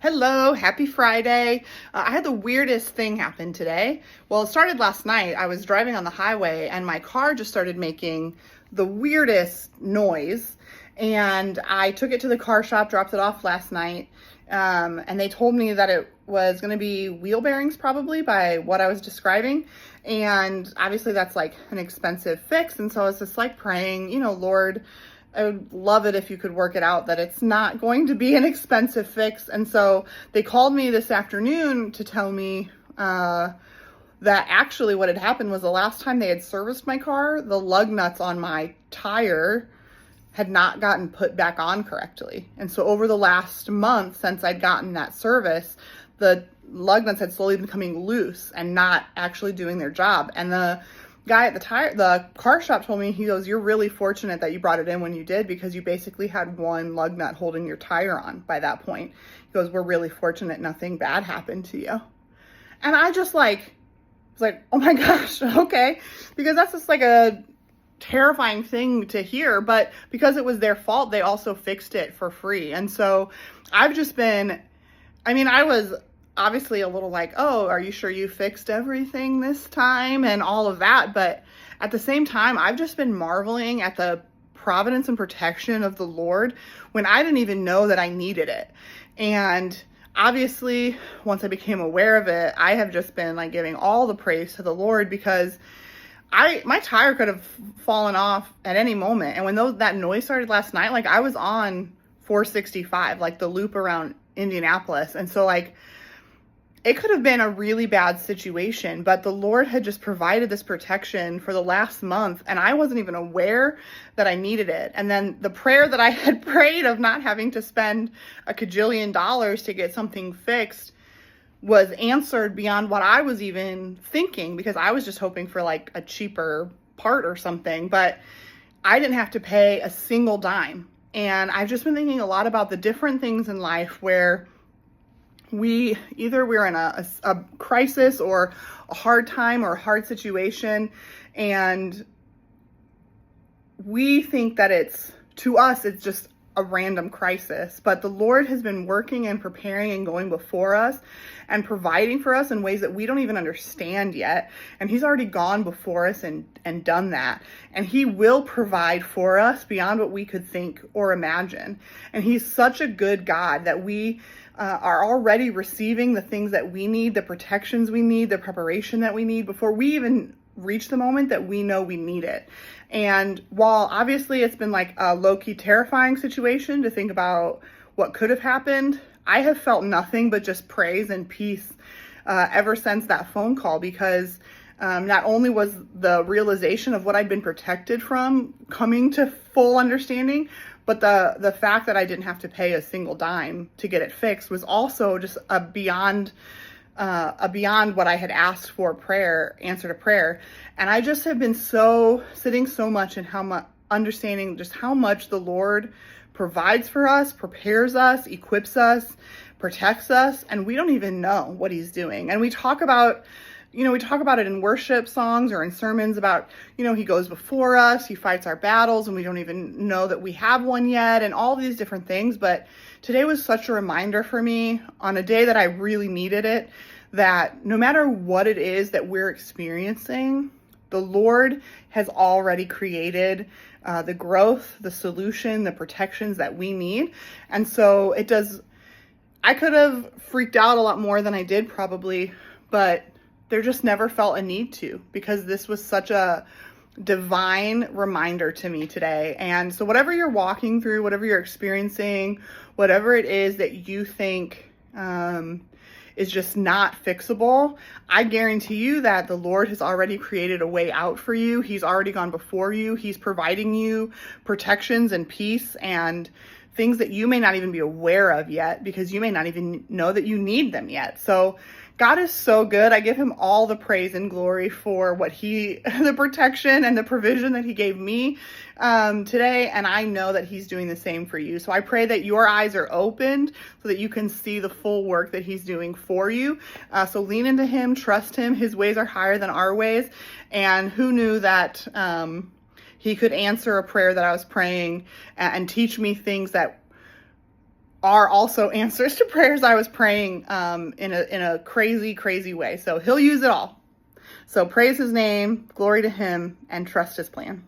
Hello, happy Friday. I had the weirdest thing happen today. Well, it started last night. I was driving on the highway and my car just started making the weirdest noise. And I took it to the car shop, dropped it off last night. And they told me that it was going to be wheel bearings, probably by what I was describing. And obviously, that's like an expensive fix. And so I was just like praying, Lord, I would love it if you could work it out that it's not going to be an expensive fix. And so they called me this afternoon to tell me that actually what had happened was the last time they had serviced my car, the lug nuts on my tire had not gotten put back on correctly. And so over the last month since I'd gotten that service, the lug nuts had slowly been coming loose and not actually doing their job. And the guy at the car shop told me, he goes, "You're really fortunate that you brought it in when you did, because you basically had one lug nut holding your tire on by that point." He goes, "We're really fortunate nothing bad happened to you." And I just was like, oh my gosh, okay. Because that's just like a terrifying thing to hear, but because it was their fault, they also fixed it for free. And so I've just been, I was obviously a little like, "Oh, are you sure you fixed everything this time?" and all of that. But at the same time, I've just been marveling at the providence and protection of the Lord when I didn't even know that I needed it. And obviously, once I became aware of it, I have just been like giving all the praise to the Lord, because my tire could have fallen off at any moment. And when that noise started last night, like I was on 465, like the loop around Indianapolis. And so like, it could have been a really bad situation, but the Lord had just provided this protection for the last month, and I wasn't even aware that I needed it. And then the prayer that I had prayed of not having to spend a cajillion dollars to get something fixed was answered beyond what I was even thinking, because I was just hoping for like a cheaper part or something, but I didn't have to pay a single dime. And I've just been thinking a lot about the different things in life where we're in a crisis or a hard time or a hard situation, and we think that to us, it's just a random crisis, but the Lord has been working and preparing and going before us and providing for us in ways that we don't even understand yet. And He's already gone before us and done that. And He will provide for us beyond what we could think or imagine. And He's such a good God that we are already receiving the things that we need, the protections we need, the preparation that we need before we even reach the moment that we know we need it. And while obviously it's been like a low-key terrifying situation to think about what could have happened, I have felt nothing but just praise and peace ever since that phone call, because not only was the realization of what I'd been protected from coming to full understanding, but the fact that I didn't have to pay a single dime to get it fixed was also just a beyond what I had asked for answer to prayer. And I just have been sitting so much in understanding just how much the Lord provides for us, prepares us, equips us, protects us, and we don't even know what He's doing. And we talk about it in worship songs or in sermons about, He goes before us, He fights our battles, and we don't even know that we have one yet, and all these different things. But today was such a reminder for me on a day that I really needed it, that no matter what it is that we're experiencing, the Lord has already created the growth, the solution, the protections that we need. And so I could have freaked out a lot more than I did probably, but there just never felt a need to, because this was such a divine reminder to me today. And so whatever you're walking through, whatever you're experiencing, whatever it is that you think is just not fixable, I guarantee you that the Lord has already created a way out for you. He's already gone before you. He's providing you protections and peace and things that you may not even be aware of yet, because you may not even know that you need them yet. So God is so good. I give Him all the praise and glory for the protection and the provision that He gave me today. And I know that He's doing the same for you. So I pray that your eyes are opened so that you can see the full work that He's doing for you. So lean into Him, trust Him. His ways are higher than our ways. And who knew that He could answer a prayer that I was praying and teach me things that are also answers to prayers I was praying in a crazy, crazy way. So he'll use it all. So praise his name, glory to him, and trust his plan.